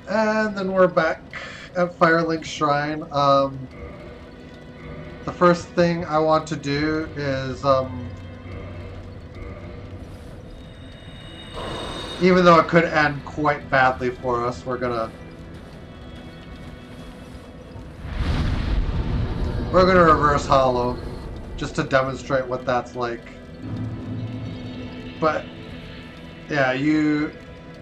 And then we're back at Firelink Shrine. The first thing I want to do is, even though it could end quite badly for us, we're gonna reverse hollow just to demonstrate what that's like. But yeah, you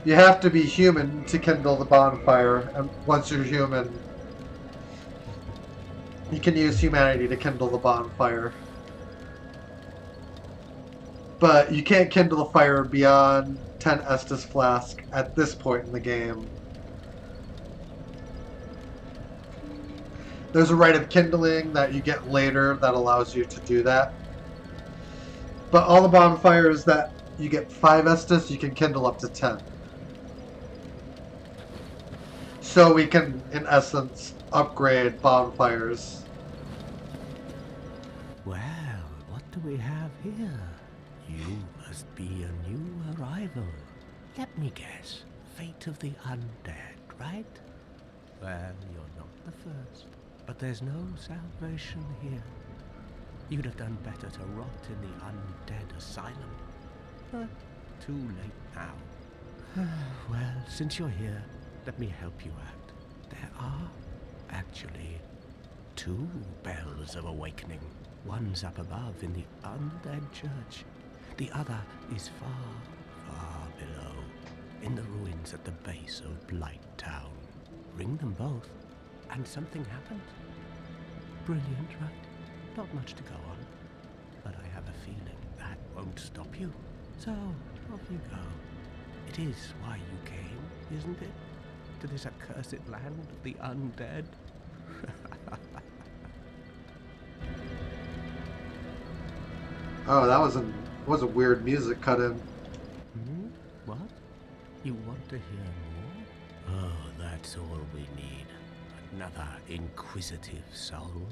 have to be human to kindle the bonfire, and once you're human, you can use humanity to kindle the bonfire. But you can't kindle a fire beyond 10 Estus Flask at this point in the game. There's a rite of kindling that you get later that allows you to do that. But all the bonfires that you get 5 Estus, you can kindle up to 10. So we can, in essence, upgrade bonfires. Well, what do we have here? You must be a new arrival. Let me guess. Fate of the undead, right? Well, you're not the first. But there's no salvation here. You'd have done better to rot in the undead asylum. But too late now. Well, since you're here, let me help you out. There are, actually, 2 bells of awakening. One's up above in the undead church. The other is far, far below, in the ruins at the base of Blight Town. Ring them both, and something happens. Brilliant, right? Not much to go on, but I have a feeling that won't stop you. So, off you go. It is why you came, isn't it? To this accursed land of the undead? Oh, that was a weird music cut in. What? You want to hear more? Oh, that's all we need. Another inquisitive soul.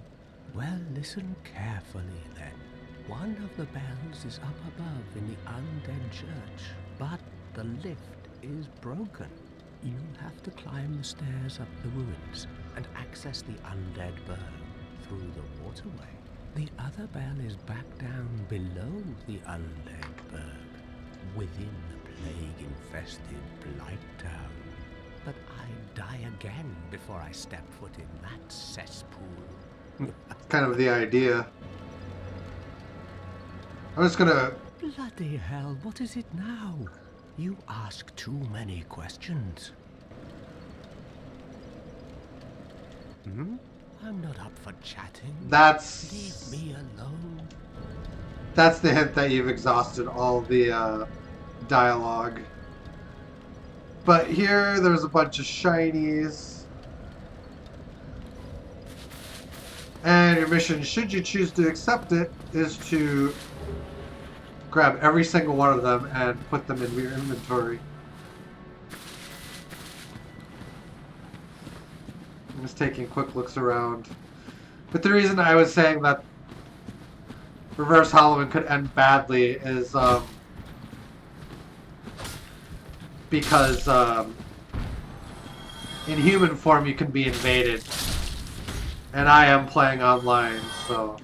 Well, listen carefully then. One of the bells is up above in the undead church, but the lift is broken. You'll have to climb the stairs up the ruins and access the undead burg through the waterway. The other bell is back down below the undead burg, within the plague-infested Blight Town. But I'd die again before I step foot in that cesspool. Kind of the idea. I'm just gonna... Bloody hell, what is it now? You ask too many questions. I'm not up for chatting. Leave me alone. That's the hint that you've exhausted all the dialogue. But here, there's a bunch of shinies. And your mission, should you choose to accept it, is to grab every single one of them and put them in your inventory. I'm just taking quick looks around. But the reason I was saying that Reverse Halloween could end badly is because in human form you can be invaded. And I am playing online, so...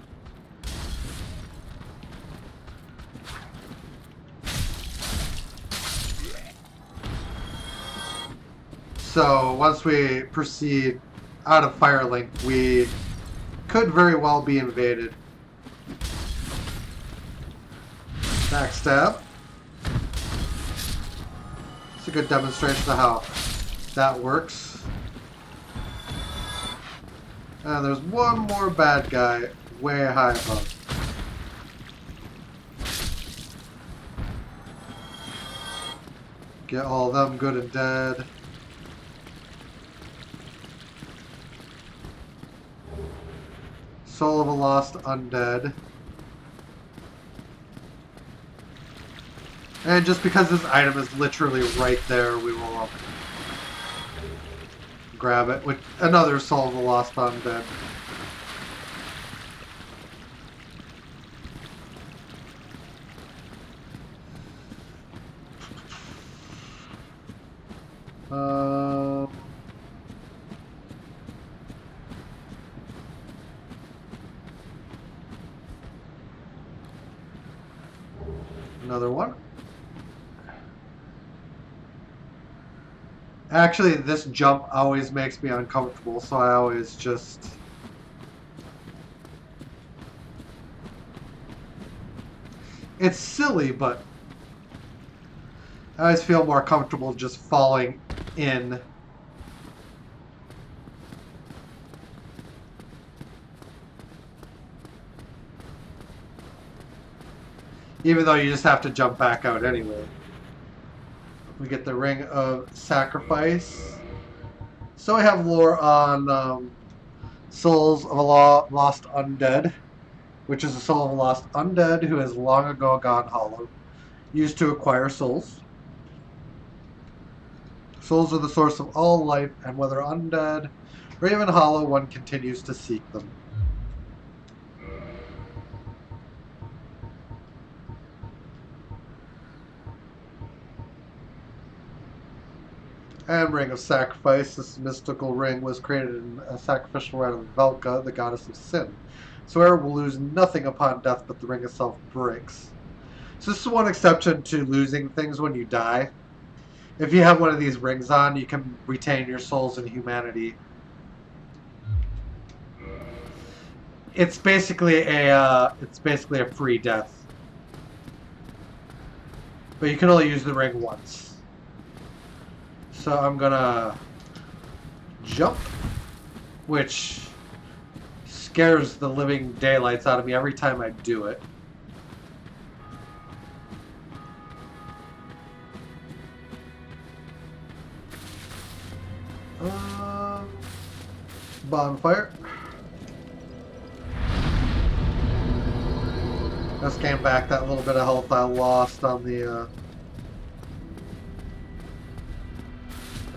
So, once we proceed out of Firelink, we could very well be invaded. Backstab. It's a good demonstration of how that works. And there's one more bad guy way high above. Get all of them good and dead. Soul of a Lost Undead. And just because this item is literally right there, we will grab it with another Soul of a Lost Undead. Another one. Actually, this jump always makes me uncomfortable, so I always just... It's silly, but I always feel more comfortable just falling in. Even though you just have to jump back out anyway. We get the Ring of Sacrifice. So I have lore on Souls of a Lost Undead, which is a soul of a lost undead who has long ago gone hollow, used to acquire souls. Souls are the source of all life, and whether undead or even hollow, one continues to seek them. And Ring of Sacrifice. This mystical ring was created in a sacrificial rite of Velka, the goddess of sin. So Swearer will lose nothing upon death, but the ring itself breaks. So this is one exception to losing things when you die. If you have one of these rings on, you can retain your souls and humanity. It's basically a free death. But you can only use the ring once. So I'm gonna jump, which scares the living daylights out of me every time I do it. Bonfire. Just gained back that little bit of health I lost on the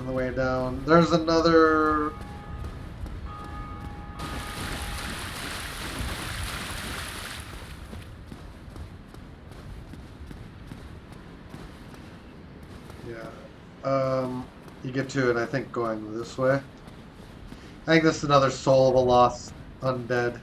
way down. There's another. Yeah. You get to it, I think, going this way. I think this is another soul of a lost undead.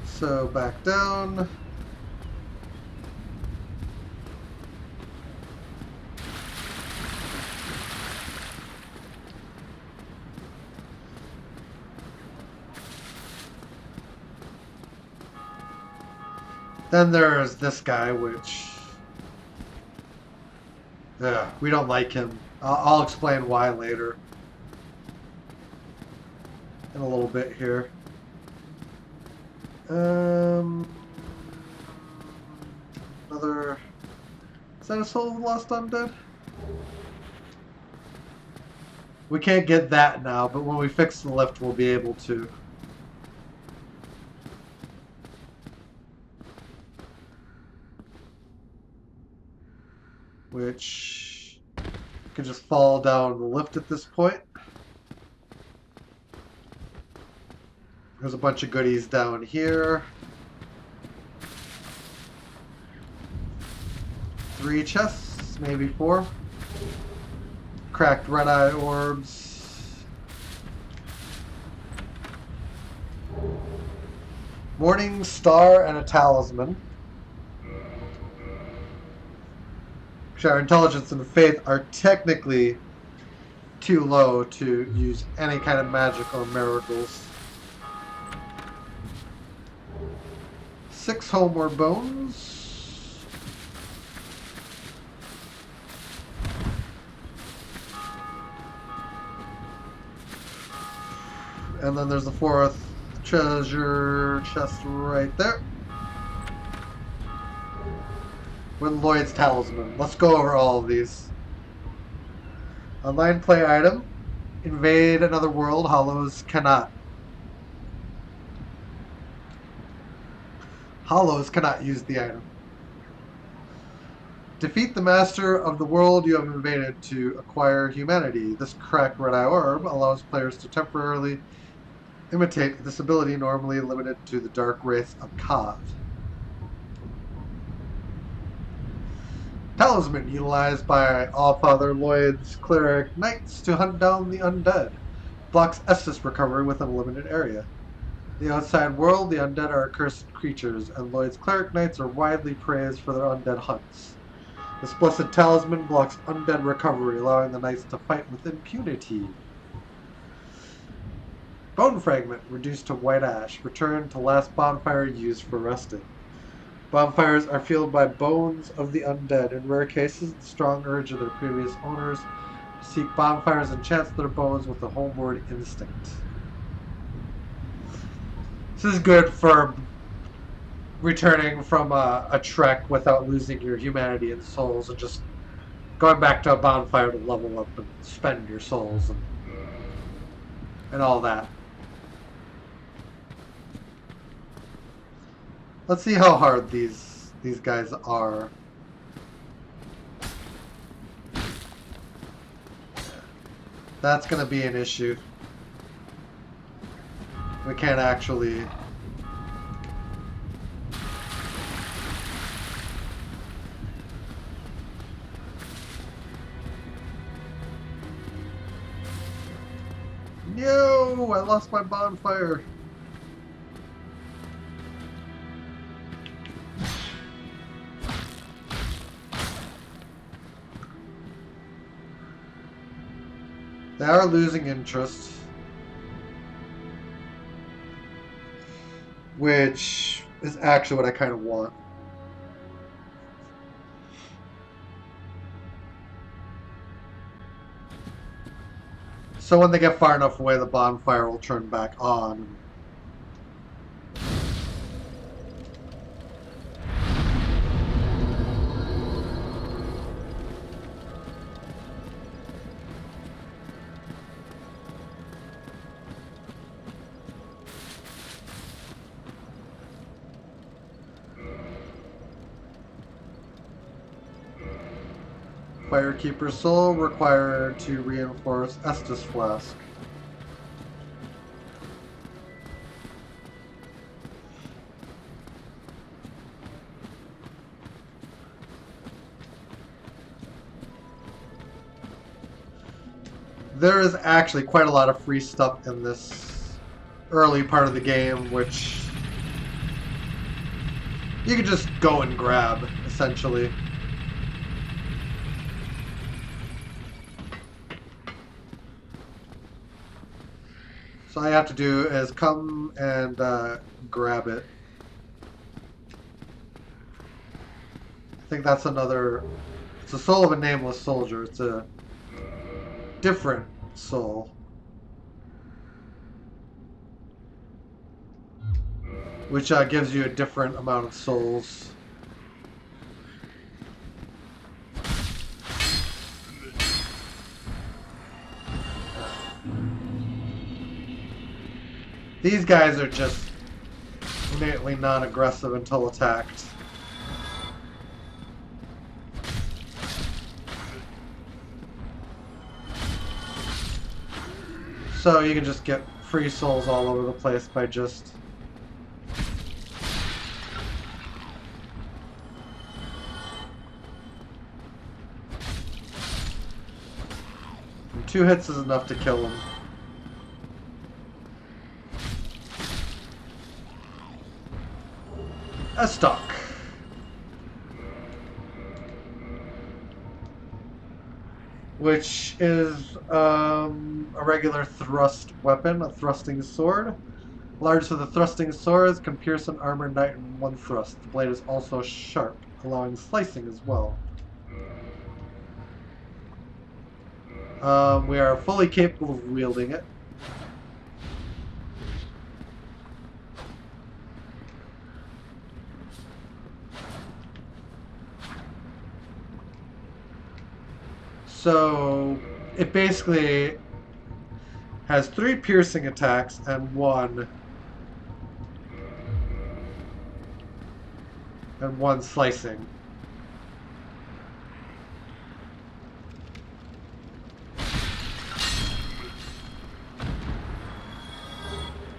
So back down. Then there's this guy, which we don't like him. I'll explain why later in a little bit here. Another. Is that a soul of lost undead? We can't get that now, but when we fix the lift, we'll be able to. Which can just fall down the lift at this point. There's a bunch of goodies down here. 3 chests, maybe 4. Cracked red-eye orbs. Morning star and a talisman. Our intelligence and faith are technically too low to use any kind of magic or miracles. 6 homeward bones. And then there's the 4th treasure chest right there. With Lloyd's Talisman. Let's go over all of these. Online play item. Invade another world. Hollows cannot. Hollows cannot use the item. Defeat the master of the world you have invaded to acquire humanity. This cracked red-eye orb allows players to temporarily Imitate. This ability normally limited to the dark race of Kav. Talisman utilized by Allfather Lloyd's cleric knights to hunt down the undead. Blocks Estus recovery within a limited area. In the outside world, the undead are accursed creatures, and Lloyd's cleric knights are widely praised for their undead hunts. This blessed talisman blocks undead recovery, allowing the knights to fight with impunity. Bone fragment reduced to white ash. Returned to last bonfire used for resting. Bonfires are fueled by bones of the undead. In rare cases, the strong urge of their previous owners to seek bonfires enchants their bones with a homeward instinct. This is good for returning from a trek without losing your humanity and souls, and just going back to a bonfire to level up and spend your souls and all that. Let's see how hard these guys are. That's going to be an issue. We can't actually... No! I lost my bonfire. They are losing interest, which is actually what I kind of want. So when they get far enough away, the bonfire will turn back on. Firekeeper's soul required to reinforce Estus Flask. There is actually quite a lot of free stuff in this early part of the game, which you can just go and grab, essentially. So all you have to do is come and grab it. I think that's another... It's a soul of a nameless soldier. It's a different soul. Which gives you a different amount of souls. These guys are just innately non-aggressive until attacked. So you can just get free souls all over the place by just... And 2 hits is enough to kill them. A stock. Which is a regular thrust weapon, a thrusting sword. Large to the thrusting swords can pierce an armored knight in 1 thrust. The blade is also sharp, allowing slicing as well. We are fully capable of wielding it. So it basically has 3 piercing attacks and 1 slicing.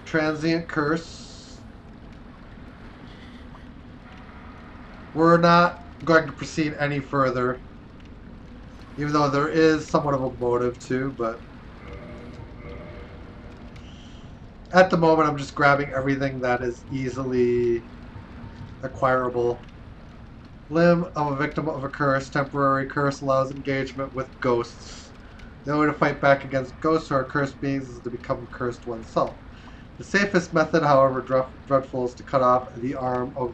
Transient curse. We're not going to proceed any further, even though there is somewhat of a motive too, but at the moment I'm just grabbing everything that is easily acquirable. Limb of a victim of a curse. Temporary curse allows engagement with ghosts. The only way to fight back against ghosts or cursed beings is to become cursed oneself. The safest method, however dreadful, is to cut off the arm of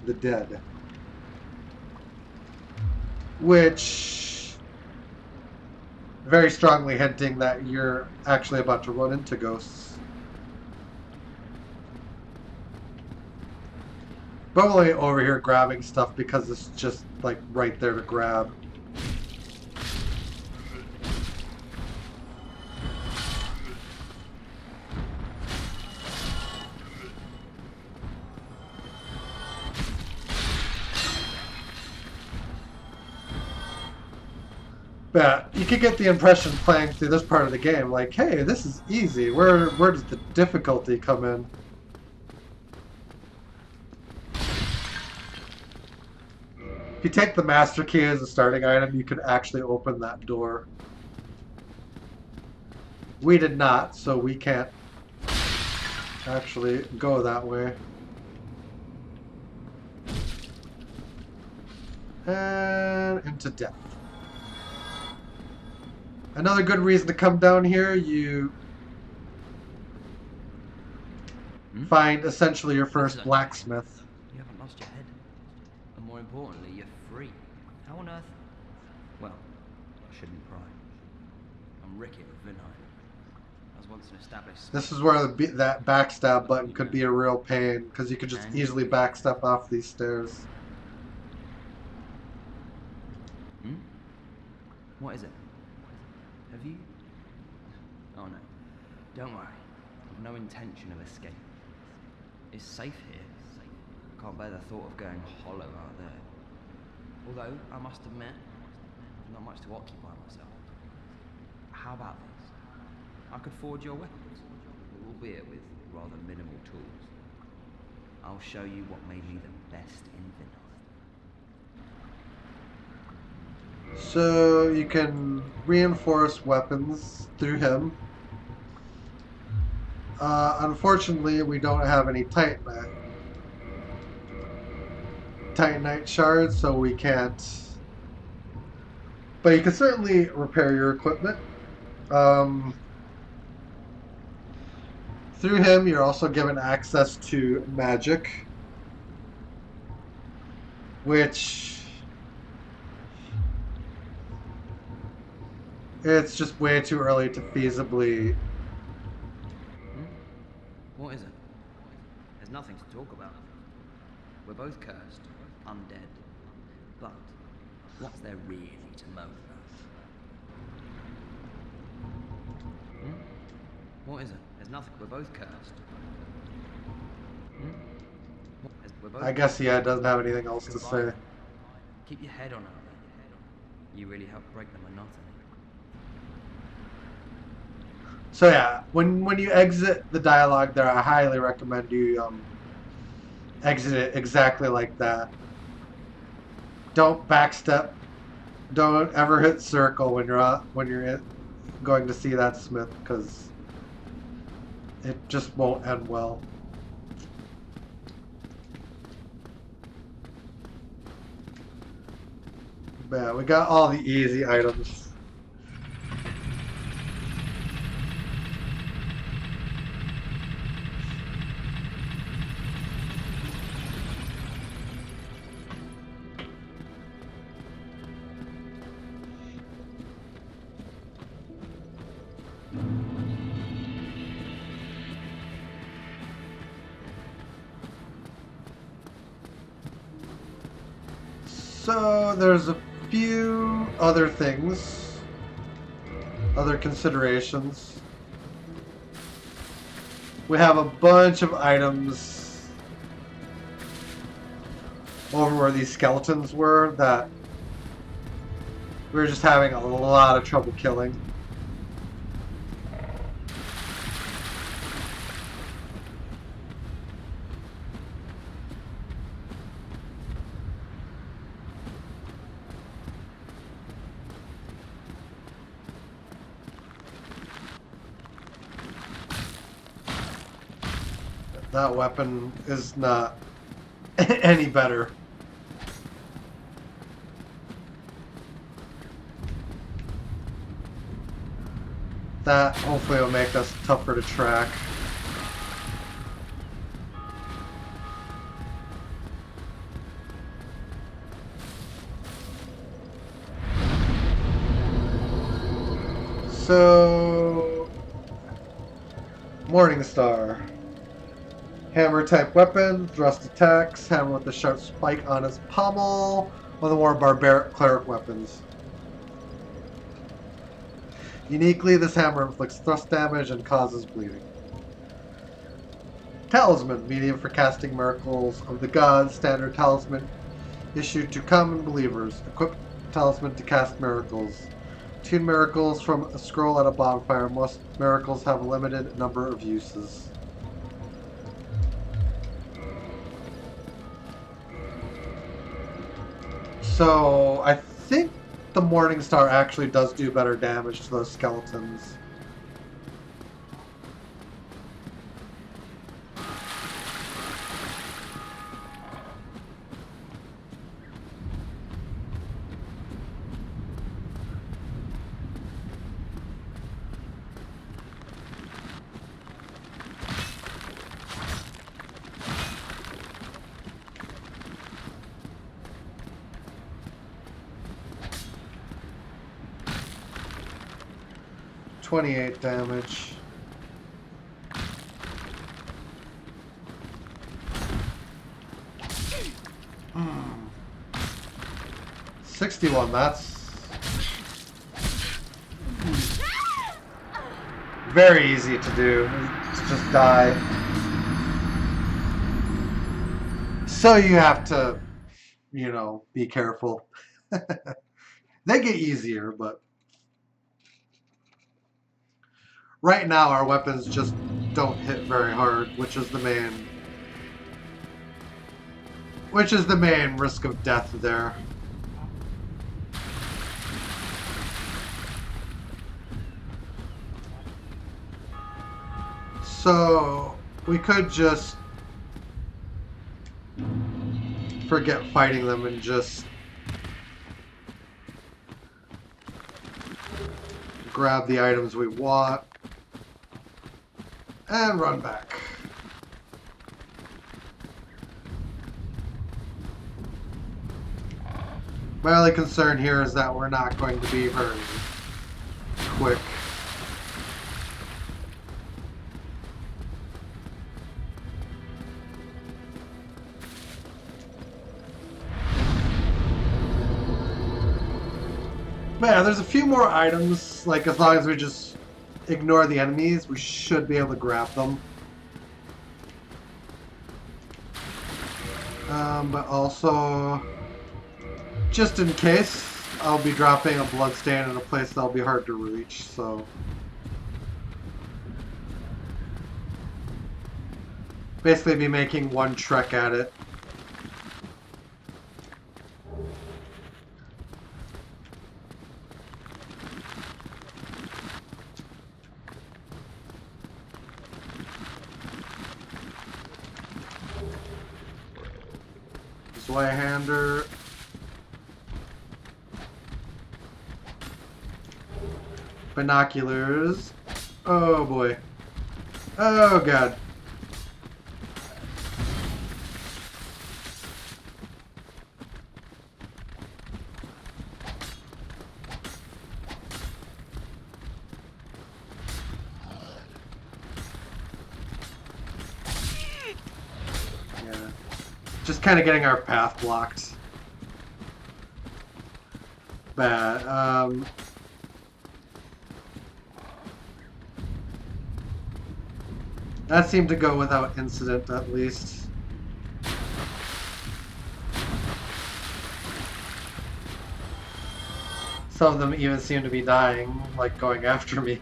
the dead. Which, very strongly hinting that you're actually about to run into ghosts. But I'm only over here grabbing stuff because it's just like right there to grab. But you could get the impression playing through this part of the game, like, hey, this is easy. Where does the difficulty come in? If you take the master key as a starting item, you could actually open that door. We did not, so we can't actually go that way. And into death. Another good reason to come down here, you find essentially your first blacksmith. You haven't lost your head. And more importantly, you're free. How on earth? Well, I shouldn't pry. I'm Ricky of Vinheim. I was once an established... This is where that backstab button could be a real pain, because you could just easily backstep off these stairs. What is it? Have you? Oh no. Don't worry. I've no intention of escape. It's safe here. I can't bear the thought of going hollow out there. Although, I must admit, I've not much to occupy myself. How about this? I could forge your weapons, albeit with rather minimal tools. I'll show you what made me the best in Vinheim. So you can reinforce weapons through him. Unfortunately, we don't have any Titanite shards, so we can't. But you can certainly repair your equipment. Through him, you're also given access to magic, which it's just way too early to feasibly. What is it? There's nothing to talk about. We're both cursed, undead. But what's there really to moan about? What is it? There's nothing. We're both cursed. We're both I guess yeah, it doesn't have anything else to say. Keep your head on it. You really help break the monotony. So yeah, when you exit the dialogue there, I highly recommend you exit it exactly like that. Don't backstep. Don't ever hit circle when you're going to see that smith, because it just won't end well. But yeah, we got all the easy items. So there's a few other things, other considerations. We have a bunch of items over where these skeletons were that we were just having a lot of trouble killing. That weapon is not any better. That hopefully will make us tougher to track. So, Morningstar. Hammer type weapon, thrust attacks, hammer with a sharp spike on its pommel, one of the more barbaric cleric weapons. Uniquely, this hammer inflicts thrust damage and causes bleeding. Talisman, medium for casting miracles of the gods, standard talisman issued to common believers. Equip talisman to cast miracles. Tune miracles from a scroll at a bonfire. Most miracles have a limited number of uses. So, I think the Morningstar actually does do better damage to those skeletons. $28 damage. Hmm. 61, that's very easy to do. It's just die. So you have to, you know, be careful. They get easier, but right now our weapons just don't hit very hard, which is the main risk of death there. So we could just forget fighting them and just grab the items we want and run back. My only concern here is that we're not going to be very quick. But yeah, there's a few more items, like as long as we just ignore the enemies, we should be able to grab them. But also, just in case, I'll be dropping a bloodstain in a place that'll be hard to reach, so. Basically be making one trek at it. Zweihander. Binoculars. Oh boy. Oh god. Yeah. Just kind of getting our path blocked. Bad. That seemed to go without incident, at least. Some of them even seem to be dying, like going after me.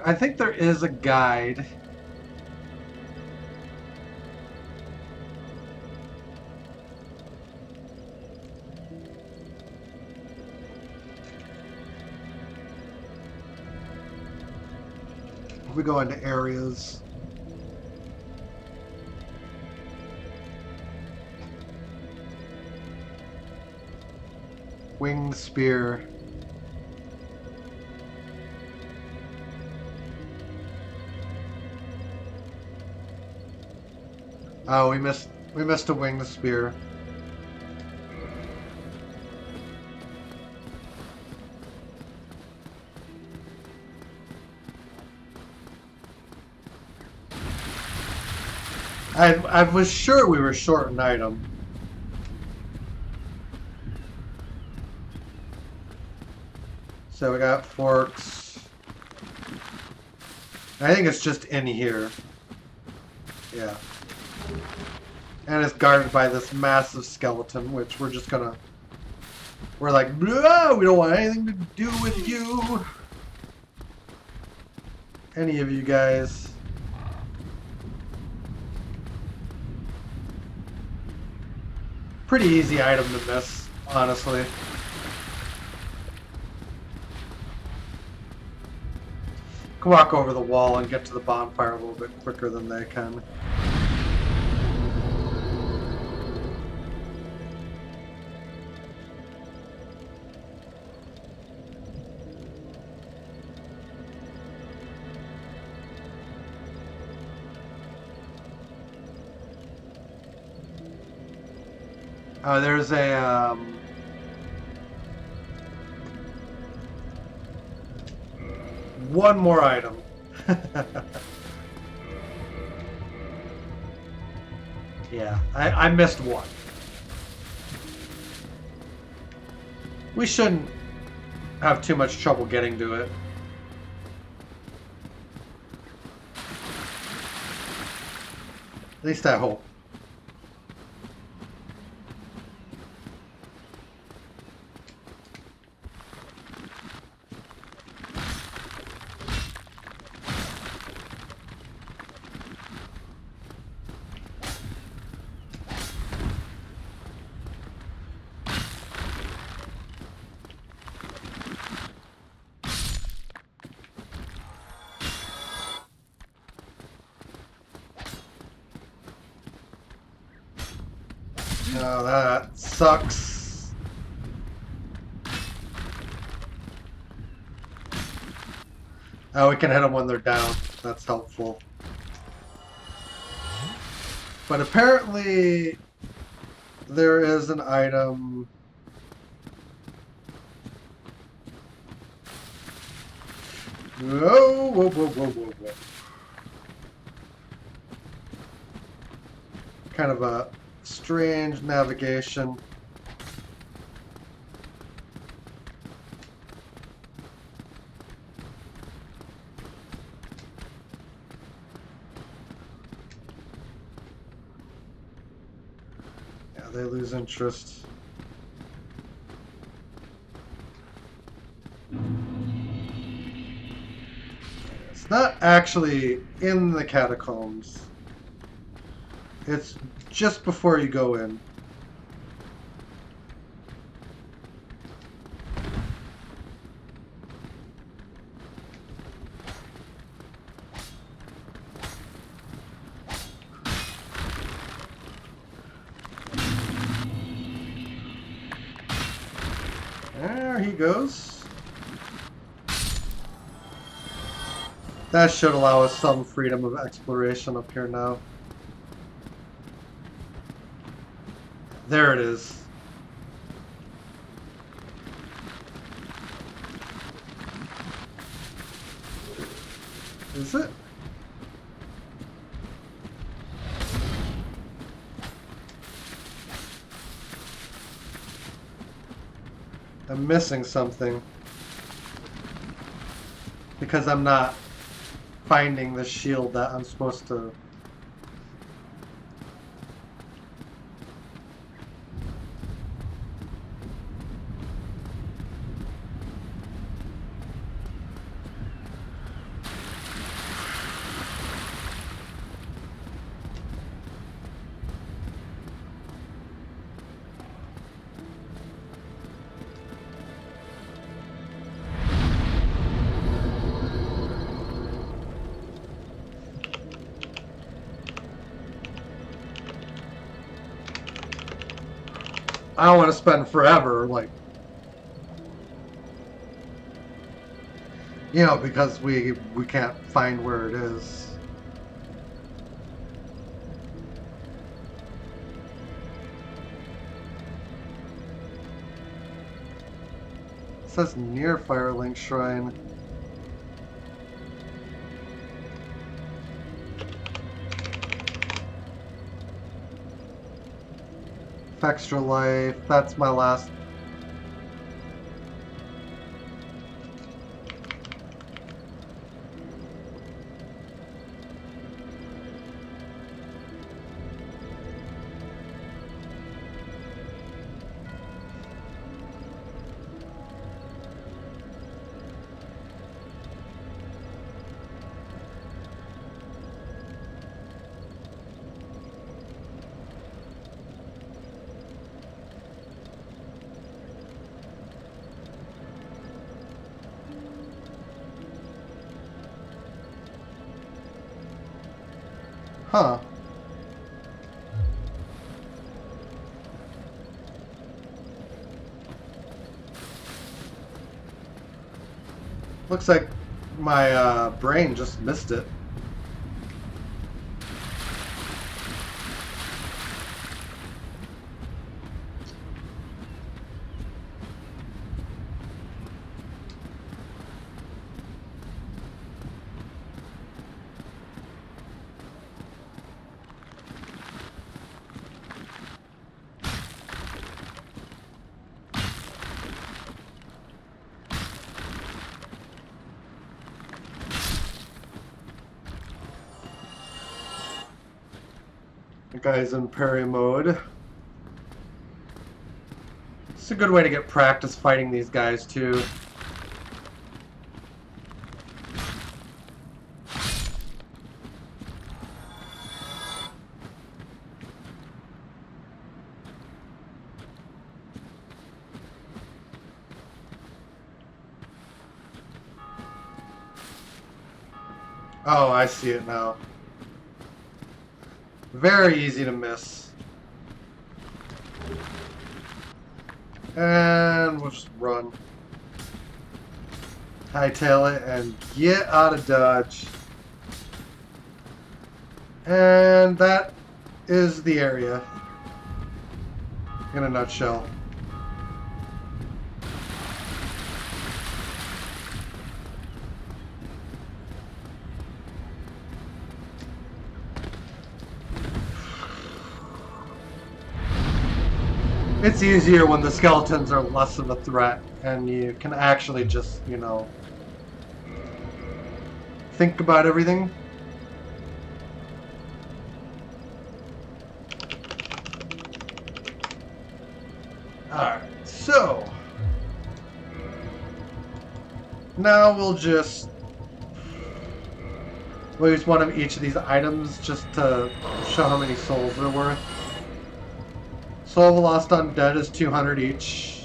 I think there is a guide. If we go into areas. Winged spear. Oh, we missed a winged spear. I was sure we were short an item. So we got forks. I think it's just in here. Yeah. And it's guarded by this massive skeleton, which we're just gonna... We're like, no, we don't want anything to do with you. Any of you guys. Pretty easy item to miss, honestly. Can walk over the wall and get to the bonfire a little bit quicker than they can. Oh, there's a, one more item. Yeah, I missed one. We shouldn't have too much trouble getting to it. At least I hope. Oh, that sucks. Oh, we can hit them when they're down. That's helpful. But apparently, there is an item. Whoa, whoa, whoa, whoa, whoa, whoa. Kind of a strange navigation. Yeah, they lose interest. It's not actually in the catacombs. It's just before you go in. There he goes. That should allow us some freedom of exploration up here now. There it is. Is it? I'm missing something. Because I'm not finding the shield that I'm supposed to. I don't want to spend forever, like, you know, because we can't find where it is. It says near Firelink Shrine. Extra life. That's my last. Huh. Looks like my brain just missed it. The guy's in parry mode. It's a good way to get practice fighting these guys too. Oh, I see it now. Very easy to miss. And we'll just run. Hightail it and get out of dodge. And that is the area in a nutshell. It's easier when the skeletons are less of a threat and you can actually just, you know, think about everything. Alright, so now we'll use one of each of these items just to show how many souls they're worth. Soul of a Lost Undead is 200 each.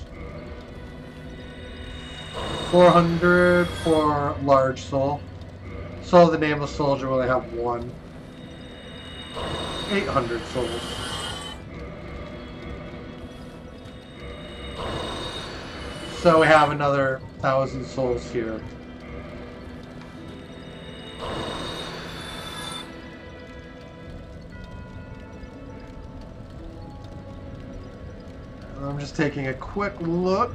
400 for large soul. Soul of the Nameless Soldier will only have one. 800 souls. So we have another 1,000 souls here. I'm just taking a quick look.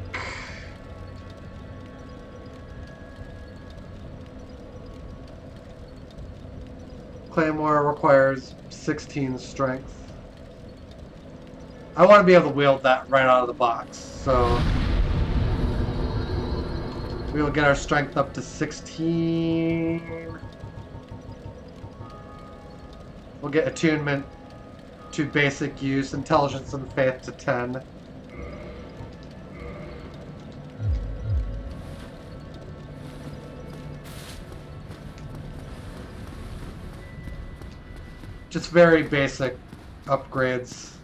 Claymore requires 16 strength. I want to be able to wield that right out of the box, so we will get our strength up to 16. We'll get attunement to basic use, intelligence and faith to 10. Just very basic upgrades.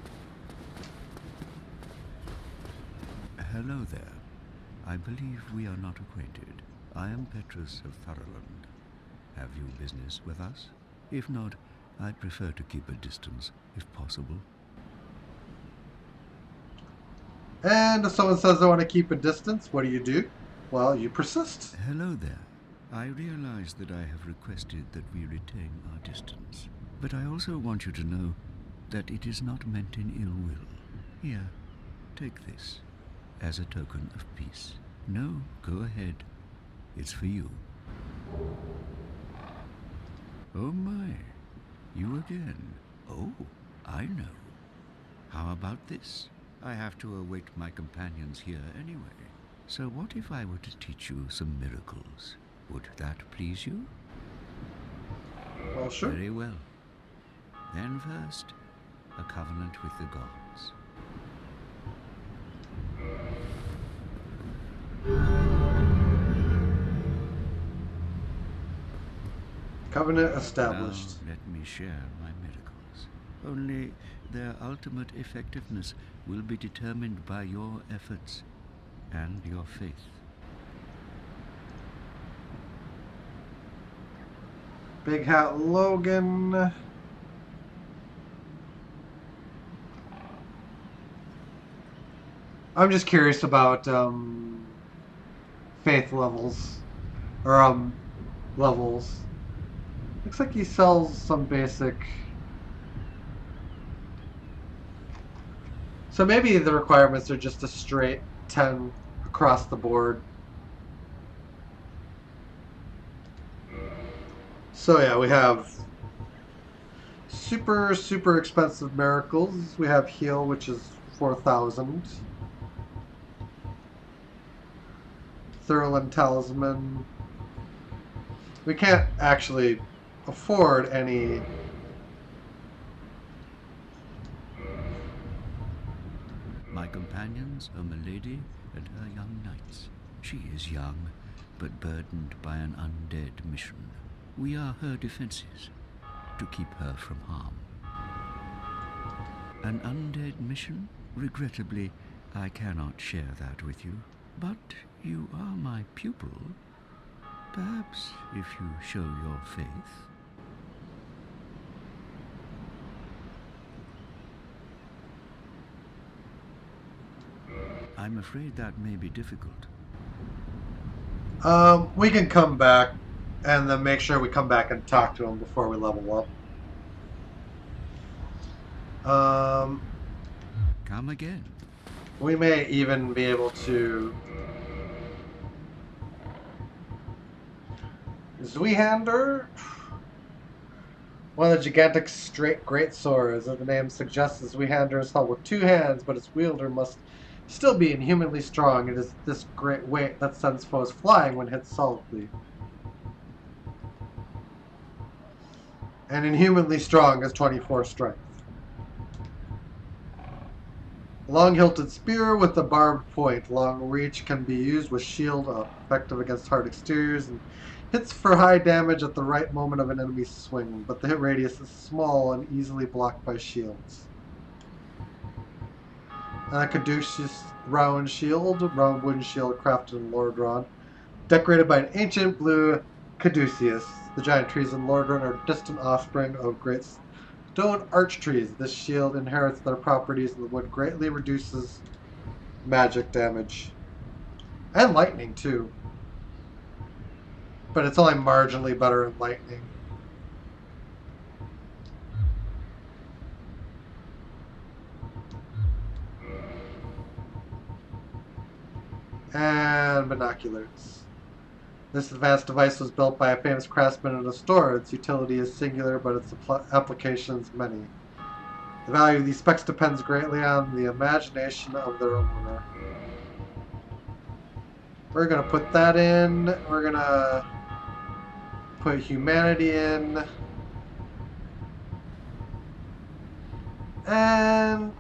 Hello there. I believe we are not acquainted. I am Petrus of Firelink. Have you business with us? If not, I'd prefer to keep a distance, if possible. And if someone says they want to keep a distance, what do? Well, you persist. Hello there. I realize that I have requested that we retain our distance, but I also want you to know that it is not meant in ill will. Here, take this as a token of peace. No, go ahead. It's for you. Oh my, you again. Oh, I know. How about this? I have to await my companions here anyway. So what if I were to teach you some miracles? Would that please you? Well, sure. Very well. Then first, a covenant with the gods. Covenant established. Now, let me share my miracles. Only their ultimate effectiveness will be determined by your efforts and your faith. Big Hat Logan. I'm just curious about faith levels. Or levels. Looks like he sells some basic. So maybe the requirements are just a straight 10 across the board. So yeah, we have super expensive miracles. We have heal, which is 4,000. Thurland Talisman. We can't actually afford any. My companions are Milady and her young knights. She is young, but burdened by an undead mission. We are her defenses, to keep her from harm. An undead mission? Regrettably, I cannot share that with you. But you are my pupil. Perhaps if you show your faith. I'm afraid that may be difficult. We can come back and then make sure we come back and talk to him before we level up. Come again. We may even be able to. Zweihander? One of the gigantic straight great swords, as the name suggests, the Zweihander is held with two hands, but its wielder must still be inhumanly strong. It is this great weight that sends foes flying when hit solidly. And inhumanly strong is 24 strength. Long-hilted spear with a barbed point. Long reach can be used with shield up, effective against hard exteriors, and hits for high damage at the right moment of an enemy's swing, but the hit radius is small and easily blocked by shields. And a caduceus round shield, round wooden shield crafted in Lordran, decorated by an ancient blue caduceus. The giant trees in Lordran are distant offspring of great stone arch trees. This shield inherits their properties, and the wood greatly reduces magic damage. And lightning, too. But it's only marginally better in lightning. And binoculars. This advanced device was built by a famous craftsman in a store. Its utility is singular, but its applications many. The value of these specs depends greatly on the imagination of their owner. We're going to put that in. We're going to put humanity in. And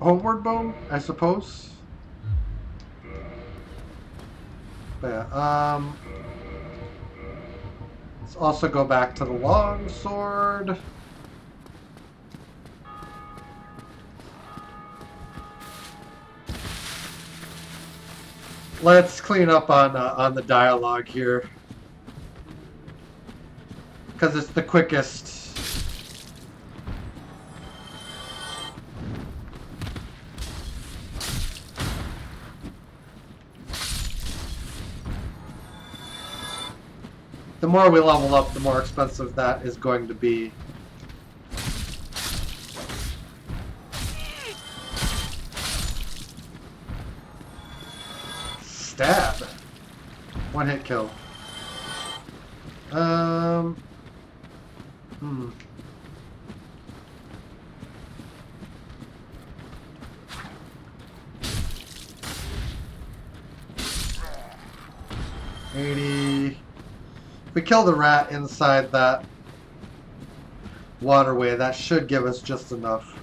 homeward bone, I suppose. But yeah, let's also go back to the long sword. Let's clean up on the dialogue here, because it's the quickest. The more we level up, the more expensive that is going to be. Stab. One hit kill. Hmm. If we kill the rat inside that waterway, that should give us just enough.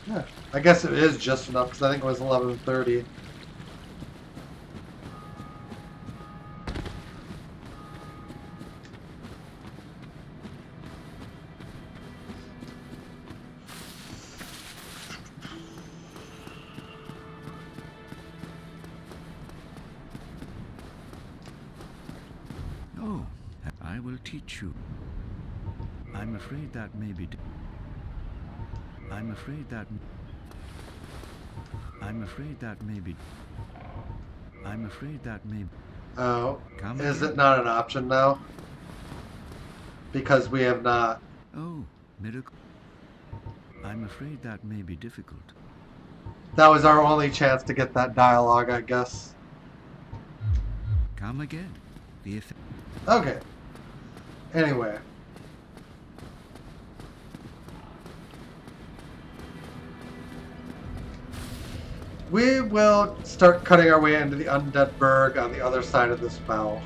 Yeah, I guess it is just enough because I think it was 11:30. Oh, I will teach you. I'm afraid that may be... I'm afraid that may be... I'm afraid that may... Oh, Come is again. it not an option now? Because we have not. Oh, miracle. I'm afraid that may be difficult. That was our only chance to get that dialogue, I guess. Come again. The effect... Okay. Anyway. We will start cutting our way into the Undead Burg on the other side of this bow.